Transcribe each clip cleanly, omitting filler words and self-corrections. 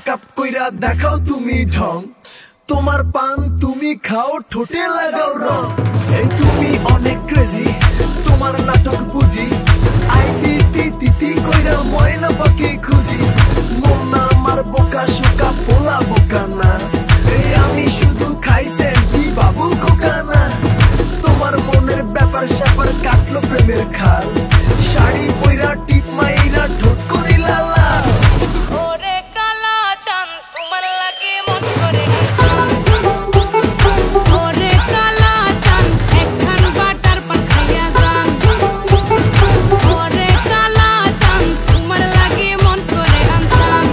makeup কইরা দেখাও তুমি ঢং তোমার পান তুমি খাও ঠোঁটে লাগাও রং এই তুমি অনেক ক্রেজি তোমার নাটক বুঝি আই তিতি তিতি কইরা ময়না পাখি খুঁজি মন না আমার বোকা শোকা পোলা বোকা না এই আমি শুধু খাই সেন্টি বাবু খোকা না তোমার মনের ব্যাপার স্যাপার কাটলো প্রেমের খাল শাড়ি পইরা টিপ মাইরা ঠোঁট করিলা লাল ওরে কালা চাঁদ তোমার লাগে মন করে ওরে কালা চাঁদ একখান বাটার পান খাইয়া যান ওরে কালা চাঁদ তোমার লাগে মন করে আনছান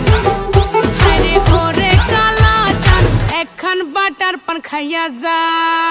হায়রে ওরে কালা চাঁদ একখান বাটার পান খাইয়া যান